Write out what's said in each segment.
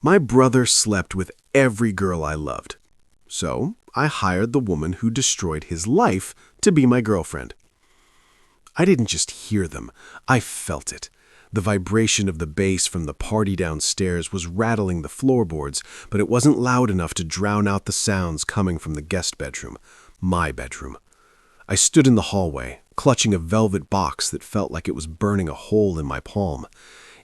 My brother slept with every girl I loved. So I hired the woman who destroyed his life to be my girlfriend. I didn't just hear them, I felt it. The vibration of the bass from the party downstairs was rattling the floorboards, but it wasn't loud enough to drown out the sounds coming from the guest bedroom, my bedroom. I stood in the hallway, clutching a velvet box that felt like it was burning a hole in my palm.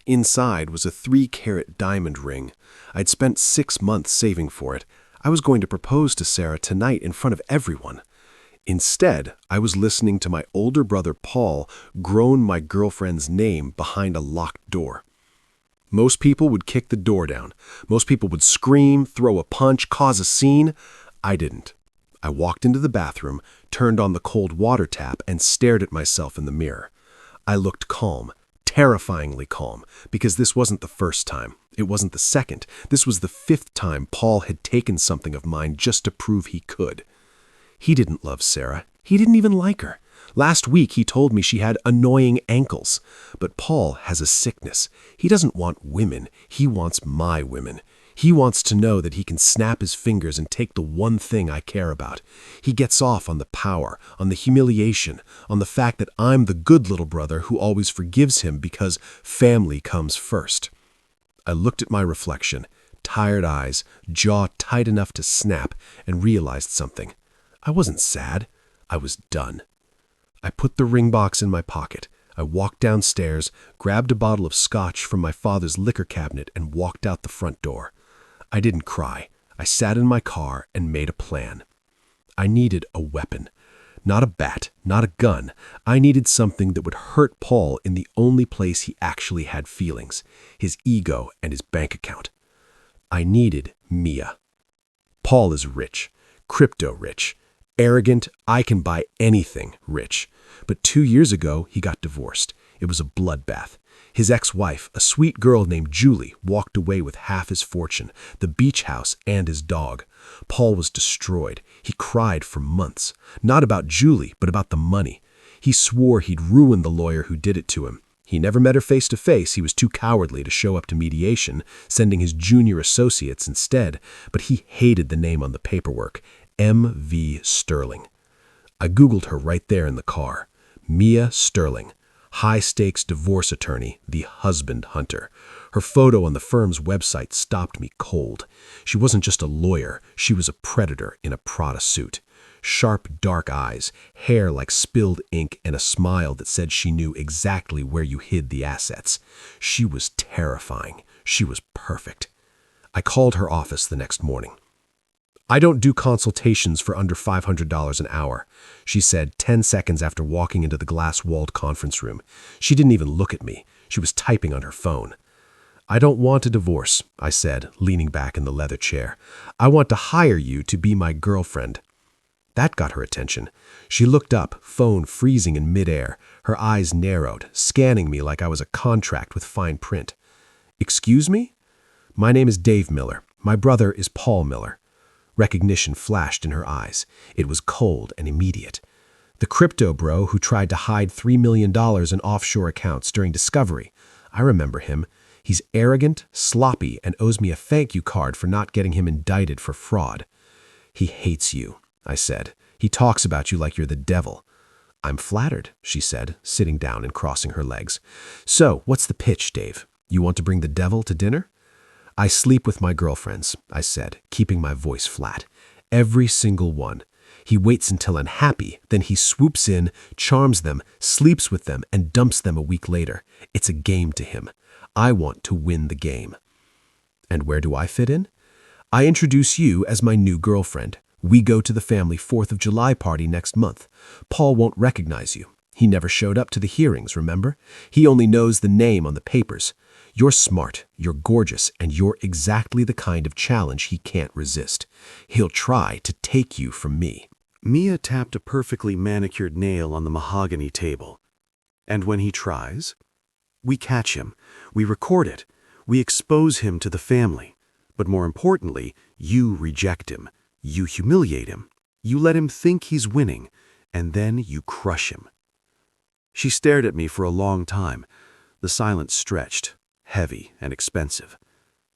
Inside was a 3-carat diamond ring. I'd spent 6 months saving for it. I was going to propose to Sarah tonight in front of everyone. Instead, I was listening to my older brother Paul groan my girlfriend's name behind a locked door. Most people would kick the door down. Most people would scream, throw a punch, cause a scene. I didn't. I walked into the bathroom, turned on the cold water tap, and stared at myself in the mirror. I looked calm, terrifyingly calm, because this wasn't the first time. It wasn't the second. This was the 5th time Paul had taken something of mine just to prove he could. He didn't love Sarah. He didn't even like her. Last week he told me she had annoying ankles. But Paul has a sickness. He doesn't want women. He wants my women. He wants to know that he can snap his fingers and take the one thing I care about. He gets off on the power, on the humiliation, on the fact that I'm the good little brother who always forgives him because family comes first. I looked at my reflection, tired eyes, jaw tight enough to snap, and realized something. I wasn't sad. I was done. I put the ring box in my pocket. I walked downstairs, grabbed a bottle of scotch from my father's liquor cabinet, and walked out the front door. I didn't cry. I sat in my car and made a plan. I needed a weapon. Not a bat, not a gun. I needed something that would hurt Paul in the only place he actually had feelings, his ego and his bank account. I needed Mia. Paul is rich, crypto rich, arrogant, I can buy anything rich. But 2 years ago, he got divorced. It was a bloodbath. His ex-wife, a sweet girl named Julie, walked away with half his fortune, the beach house, and his dog. Paul was destroyed. He cried for months. Not about Julie, but about the money. He swore he'd ruin the lawyer who did it to him. He never met her face to face. He was too cowardly to show up to mediation, sending his junior associates instead. But he hated the name on the paperwork, M.V. Sterling. I Googled her right there in the car. Mia Sterling. High-stakes divorce attorney, the husband hunter. Her photo on the firm's website stopped me cold. She wasn't just a lawyer, she was a predator in a Prada suit. Sharp, dark eyes, hair like spilled ink, and a smile that said she knew exactly where you hid the assets. She was terrifying. She was perfect. I called her office the next morning. "I don't do consultations for under $500 an hour," she said 10 seconds after walking into the glass-walled conference room. She didn't even look at me. She was typing on her phone. "I don't want a divorce," I said, leaning back in the leather chair. "I want to hire you to be my girlfriend." That got her attention. She looked up, phone freezing in midair, her eyes narrowed, scanning me like I was a contract with fine print. "Excuse me?" "My name is Dave Miller. My brother is Paul Miller." Recognition flashed in her eyes. It was cold and immediate. "The crypto bro who tried to hide $3 million in offshore accounts during discovery. I remember him. He's arrogant, sloppy, and owes me a thank you card for not getting him indicted for fraud." "He hates you," I said. "He talks about you like you're the devil." "I'm flattered," she said, sitting down and crossing her legs. "So, what's the pitch, Dave? You want to bring the devil to dinner?" "I sleep with my girlfriends," I said, keeping my voice flat. "Every single one. He waits until I'm happy, then he swoops in, charms them, sleeps with them, and dumps them a week later. It's a game to him. I want to win the game." "And where do I fit in?" "I introduce you as my new girlfriend. We go to the family 4th of July party next month. Paul won't recognize you. He never showed up to the hearings, remember? He only knows the name on the papers. You're smart, you're gorgeous, and you're exactly the kind of challenge he can't resist. He'll try to take you from me." Mia tapped a perfectly manicured nail on the mahogany table. "And when he tries? We catch him. We record it. We expose him to the family. But more importantly, you reject him. You humiliate him. You let him think he's winning, and then you crush him." She stared at me for a long time. The silence stretched, heavy and expensive.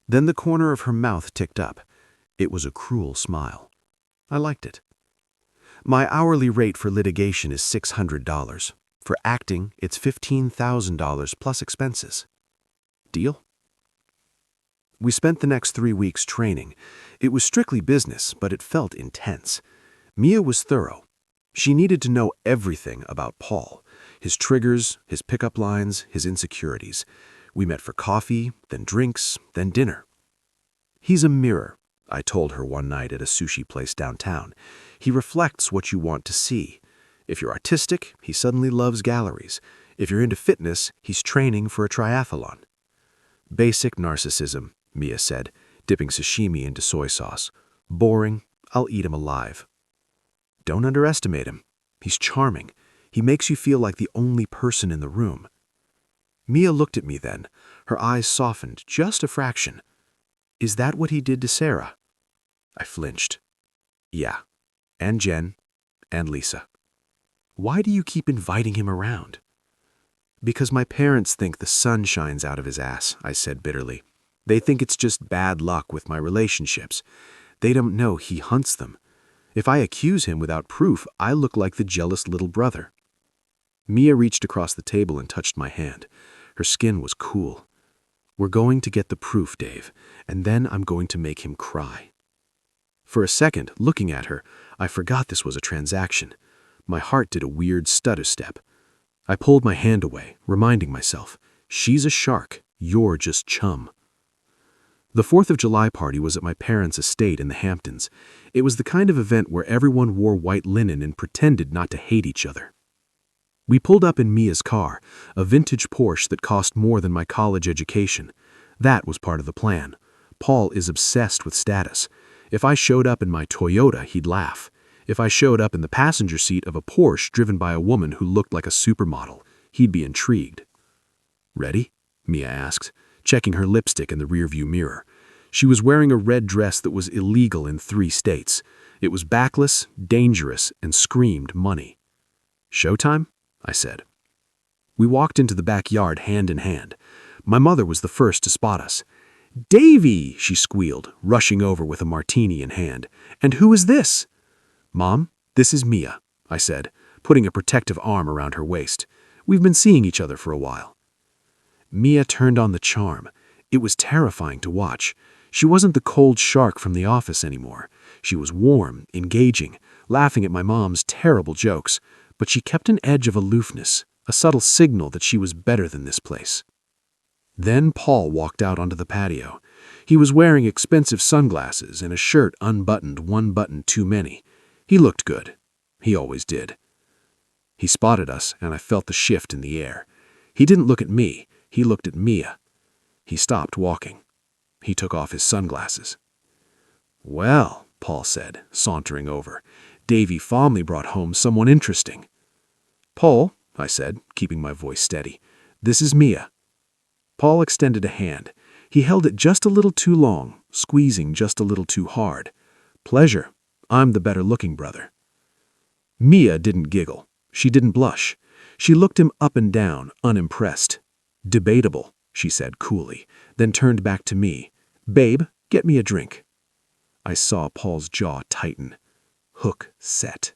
Then the corner of her mouth ticked up. It was a cruel smile. I liked it. My hourly rate for litigation is $600. For acting, it's $15,000 plus expenses. Deal? We spent the next 3 weeks training. It was strictly business, but it felt intense. Mia was thorough. She needed to know everything about Paul, his triggers, his pickup lines, his insecurities. We met for coffee, then drinks, then dinner. He's a mirror, I told her one night at a sushi place downtown. He reflects what you want to see. If you're artistic, he suddenly loves galleries. If you're into fitness, he's training for a triathlon. Basic narcissism, Mia said, dipping sashimi into soy sauce. Boring, I'll eat him alive. Don't underestimate him. He's charming. He makes you feel like the only person in the room. Mia looked at me then. Her eyes softened just a fraction. Is that what he did to Sarah? I flinched. Yeah. And Jen. And Lisa. Why do you keep inviting him around? Because my parents think the sun shines out of his ass, I said bitterly. They think it's just bad luck with my relationships. They don't know he hunts them. If I accuse him without proof, I look like the jealous little brother. Mia reached across the table and touched my hand. Her skin was cool. We're going to get the proof, Dave, and then I'm going to make him cry. For a second, looking at her, I forgot this was a transaction. My heart did a weird stutter step. I pulled my hand away, reminding myself, she's a shark, you're just chum. The 4th of July party was at my parents' estate in the Hamptons. It was the kind of event where everyone wore white linen and pretended not to hate each other. We pulled up in Mia's car, a vintage Porsche that cost more than my college education. That was part of the plan. Paul is obsessed with status. If I showed up in my Toyota, he'd laugh. If I showed up in the passenger seat of a Porsche driven by a woman who looked like a supermodel, he'd be intrigued. Ready? Mia asked, checking her lipstick in the rearview mirror. She was wearing a red dress that was illegal in 3 states. It was backless, dangerous, and screamed money. Showtime? I said. We walked into the backyard hand in hand. My mother was the first to spot us. "Davy!" she squealed, rushing over with a martini in hand. "And who is this?" "Mom, this is Mia," I said, putting a protective arm around her waist. "We've been seeing each other for a while." Mia turned on the charm. It was terrifying to watch. She wasn't the cold shark from the office anymore. She was warm, engaging, laughing at my mom's terrible jokes, but she kept an edge of aloofness, a subtle signal that she was better than this place. Then Paul walked out onto the patio. He was wearing expensive sunglasses and a shirt unbuttoned 1 button too many. He looked good. He always did. He spotted us, and I felt the shift in the air. He didn't look at me. He looked at Mia. He stopped walking. He took off his sunglasses. "Well," Paul said, sauntering over, "Davy Fomley brought home someone interesting." "Paul," I said, keeping my voice steady, "this is Mia." Paul extended a hand. He held it just a little too long, squeezing just a little too hard. "Pleasure. I'm the better-looking brother." Mia didn't giggle. She didn't blush. She looked him up and down, unimpressed. "Debatable," she said coolly, then turned back to me. "Babe, get me a drink." I saw Paul's jaw tighten. Hook set.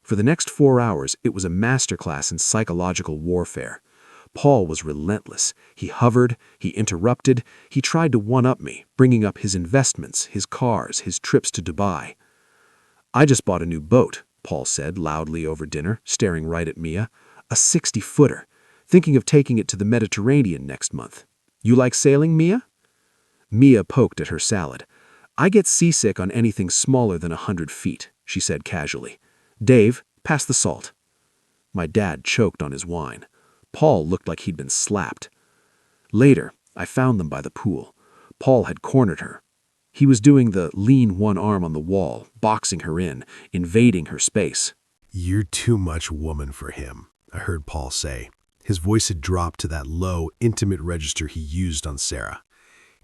For the next 4 hours, it was a masterclass in psychological warfare. Paul was relentless. He hovered, he interrupted, he tried to one-up me, bringing up his investments, his cars, his trips to Dubai. "I just bought a new boat," Paul said loudly over dinner, staring right at Mia. "A 60-footer. Thinking of taking it to the Mediterranean next month. You like sailing, Mia?" Mia poked at her salad. "I get seasick on anything smaller than 100 feet, she said casually. "Dave, pass the salt." My dad choked on his wine. Paul looked like he'd been slapped. Later, I found them by the pool. Paul had cornered her. He was doing the lean one arm on the wall, boxing her in, invading her space. "You're too much woman for him," I heard Paul say. His voice had dropped to that low, intimate register he used on Sarah.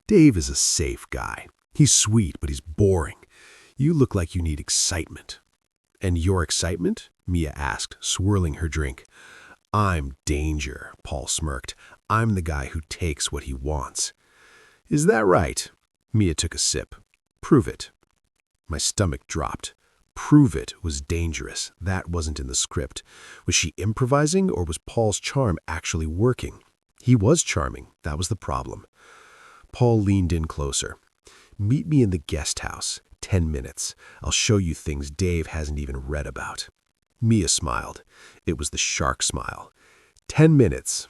"Dave is a safe guy. He's sweet, but he's boring. You look like you need excitement." "And your excitement?" Mia asked, swirling her drink. "I'm danger," Paul smirked. "I'm the guy who takes what he wants." Is that right? Mia took a sip. Prove it. My stomach dropped. Prove it was dangerous. That wasn't in the script. Was she improvising, or was Paul's charm actually working? He was charming. That was the problem. Paul leaned in closer. Meet me in the guest house. 10 minutes. I'll show you things Dave hasn't even read about. Mia smiled. It was the shark smile. 10 minutes.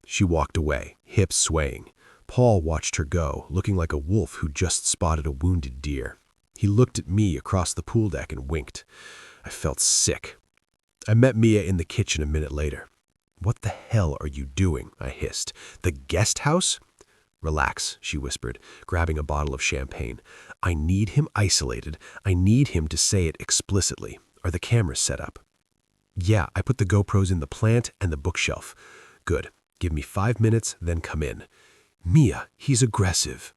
She walked away, hips swaying. Paul watched her go, looking like a wolf who just spotted a wounded deer. He looked at me across the pool deck and winked. I felt sick. I met Mia in the kitchen a minute later. What the hell are you doing? I hissed. The guest house? Relax, she whispered, grabbing a bottle of champagne. I need him isolated. I need him to say it explicitly. Are the cameras set up? Yeah, I put the GoPros in the plant and the bookshelf. Good. Give me 5 minutes, then come in. Mia, he's aggressive.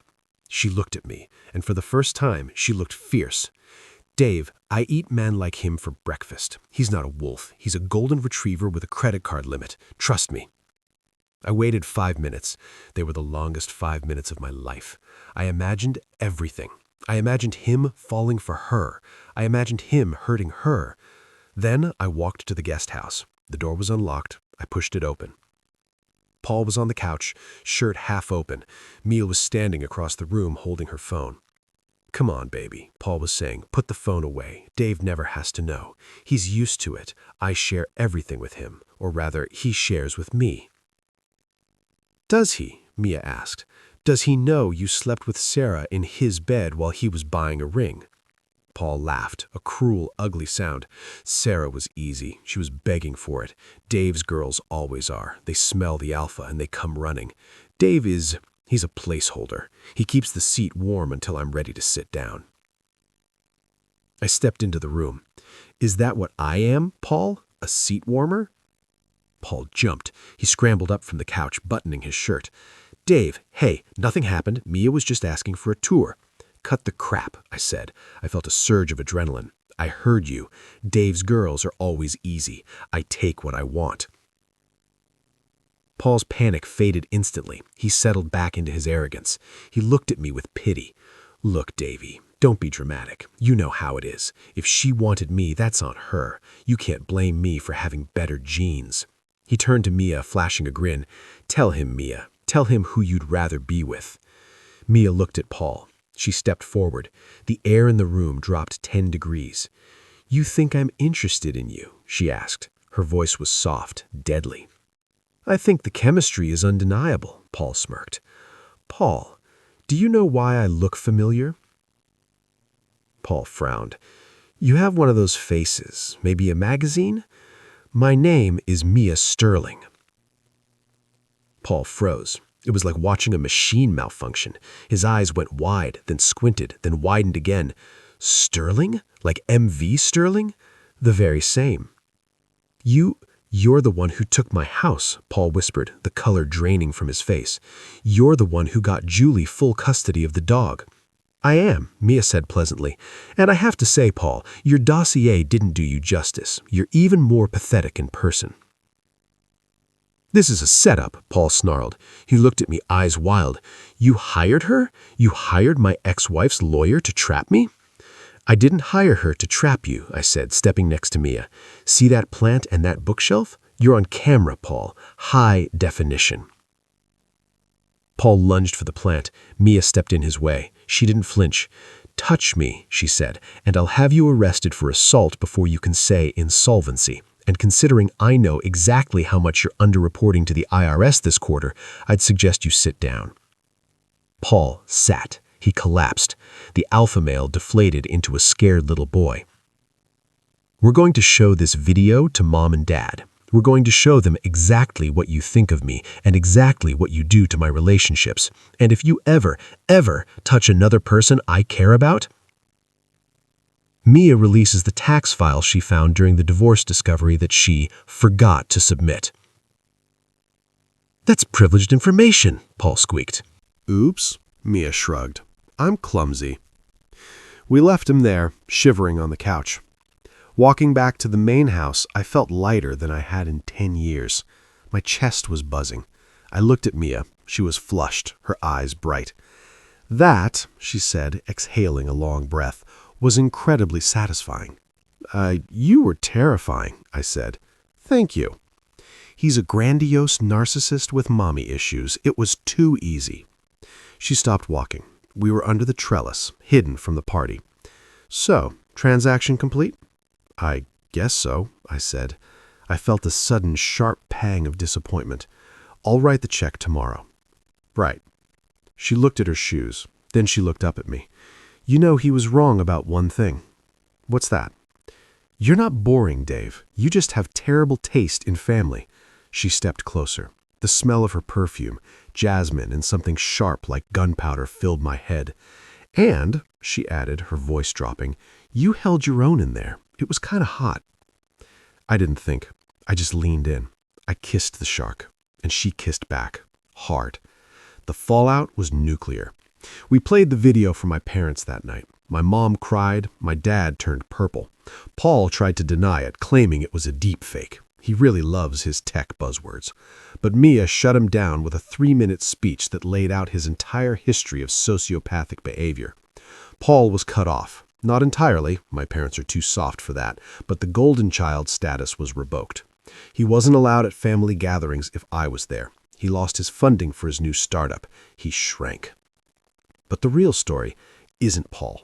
She looked at me, and for the first time, she looked fierce. Dave, I eat men like him for breakfast. He's not a wolf. He's a golden retriever with a credit card limit. Trust me. I waited 5 minutes. They were the longest 5 minutes of my life. I imagined everything. I imagined him falling for her. I imagined him hurting her. Then I walked to the guest house. The door was unlocked. I pushed it open. Paul was on the couch, shirt half open. Mia was standing across the room holding her phone. Come on, baby, Paul was saying. Put the phone away. Dave never has to know. He's used to it. I share everything with him. Or rather, he shares with me. Does he? Mia asked. Does he know you slept with Sarah in his bed while he was buying a ring? Paul laughed, a cruel, ugly sound. Sarah was easy. She was begging for it. Dave's girls always are. They smell the alpha and they come running. Dave he's a placeholder. He keeps the seat warm until I'm ready to sit down. I stepped into the room. Is that what I am, Paul? A seat warmer? Paul jumped. He scrambled up from the couch, buttoning his shirt. Dave, hey, nothing happened. Mia was just asking for a tour. Cut the crap, I said. I felt a surge of adrenaline. I heard you. Dave's girls are always easy. I take what I want. Paul's panic faded instantly. He settled back into his arrogance. He looked at me with pity. Look, Davy, don't be dramatic. You know how it is. If she wanted me, that's on her. You can't blame me for having better genes. He turned to Mia, flashing a grin. Tell him, Mia. Tell him who you'd rather be with. Mia looked at Paul. She stepped forward. The air in the room dropped 10 degrees. You think I'm interested in you? She asked. Her voice was soft, deadly. I think the chemistry is undeniable, Paul smirked. Paul, do you know why I look familiar? Paul frowned. You have one of those faces, maybe a magazine? My name is Mia Sterling. Paul froze. It was like watching a machine malfunction. His eyes went wide, then squinted, then widened again. Sterling? Like MV Sterling? The very same. You're the one who took my house, Paul whispered, the color draining from his face. You're the one who got Julie full custody of the dog. I am, Mia said pleasantly. And I have to say, Paul, your dossier didn't do you justice. You're even more pathetic in person. This is a setup, Paul snarled. He looked at me, eyes wild. You hired her? You hired my ex-wife's lawyer to trap me? I didn't hire her to trap you, I said, stepping next to Mia. See that plant and that bookshelf? You're on camera, Paul. High definition. Paul lunged for the plant. Mia stepped in his way. She didn't flinch. Touch me, she said, and I'll have you arrested for assault before you can say insolvency. And considering I know exactly how much you're underreporting to the IRS this quarter, I'd suggest you sit down. Paul sat. He collapsed. The alpha male deflated into a scared little boy. We're going to show this video to Mom and Dad. We're going to show them exactly what you think of me and exactly what you do to my relationships. And if you ever touch another person I care about... Mia releases the tax file she found during the divorce discovery that she forgot to submit. That's privileged information, Paul squeaked. Oops, Mia shrugged. I'm clumsy. We left him there, shivering on the couch. Walking back to the main house, I felt lighter than I had in 10 years. My chest was buzzing. I looked at Mia. She was flushed, her eyes bright. That, she said, exhaling a long breath, was incredibly satisfying. You were terrifying, I said. Thank you. He's a grandiose narcissist with mommy issues. It was too easy. She stopped walking. We were under the trellis, hidden from the party. So, transaction complete? I guess so, I said. I felt a sudden, sharp pang of disappointment. I'll write the check tomorrow. Right. She looked at her shoes. Then she looked up at me. You know, he was wrong about one thing. What's that? You're not boring, Dave. You just have terrible taste in family. She stepped closer. The smell of her perfume, jasmine and something sharp like gunpowder filled my head. And, she added, her voice dropping, you held your own in there. It was kind of hot. I didn't think. I just leaned in. I kissed the shark, and she kissed back, hard. The fallout was nuclear. We played the video for my parents that night. My mom cried. My dad turned purple. Paul tried to deny it, claiming it was a deep fake. He really loves his tech buzzwords. But Mia shut him down with a 3-minute speech that laid out his entire history of sociopathic behavior. Paul was cut off. Not entirely, my parents are too soft for that, but the golden child status was revoked. He wasn't allowed at family gatherings if I was there. He lost his funding for his new startup. He shrank. But the real story isn't Paul.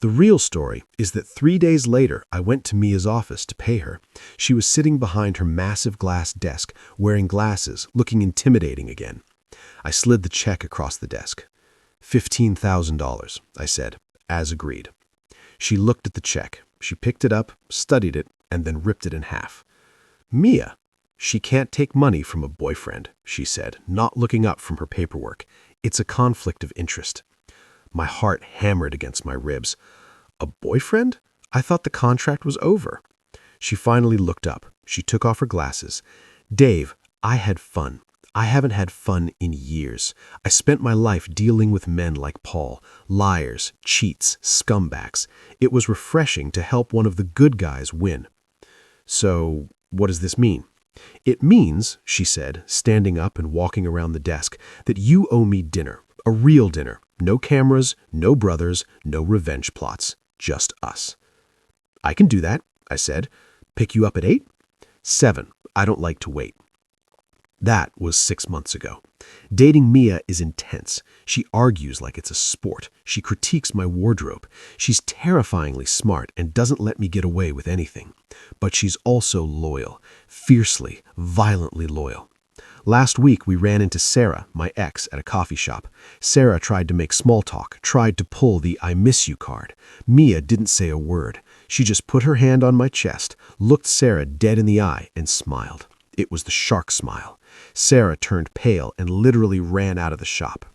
The real story is that 3 days later, I went to Mia's office to pay her. She was sitting behind her massive glass desk, wearing glasses, looking intimidating again. I slid the check across the desk. $15,000, I said, as agreed. She looked at the check. She picked it up, studied it, and then ripped it in half. Mia, she can't take money from a boyfriend, she said, not looking up from her paperwork. It's a conflict of interest. My heart hammered against my ribs. A boyfriend? I thought the contract was over. She finally looked up. She took off her glasses. Dave, I had fun. I haven't had fun in years. I spent my life dealing with men like Paul, liars, cheats, scumbags. It was refreshing to help one of the good guys win. So, what does this mean? It means, she said, standing up and walking around the desk, that you owe me dinner, a real dinner. No cameras, no brothers, no revenge plots, just us. I can do that, I said. Pick you up at 8? 7. I don't like to wait. That was 6 months ago. Dating Mia is intense. She argues like it's a sport. She critiques my wardrobe. She's terrifyingly smart and doesn't let me get away with anything. But she's also loyal, fiercely, violently loyal. Last week, we ran into Sarah, my ex, at a coffee shop. Sarah tried to make small talk, tried to pull the I miss you card. Mia didn't say a word. She just put her hand on my chest, looked Sarah dead in the eye, and smiled. It was the shark smile. Sarah turned pale and literally ran out of the shop.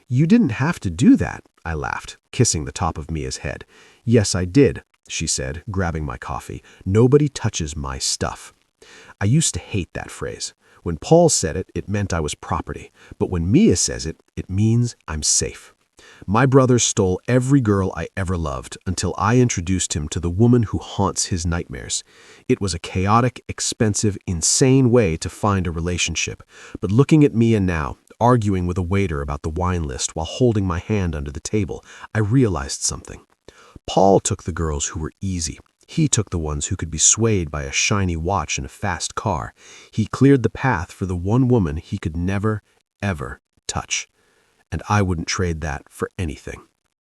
You didn't have to do that, I laughed, kissing the top of Mia's head. Yes, I did, she said, grabbing my coffee. Nobody touches my stuff. I used to hate that phrase. When Paul said it, it meant I was property. But when Mia says it, it means I'm safe. My brother stole every girl I ever loved until I introduced him to the woman who haunts his nightmares. It was a chaotic, expensive, insane way to find a relationship. But looking at Mia now, arguing with a waiter about the wine list while holding my hand under the table, I realized something. Paul took the girls who were easy. He took the ones who could be swayed by a shiny watch and a fast car. He cleared the path for the one woman he could never, ever touch. And I wouldn't trade that for anything.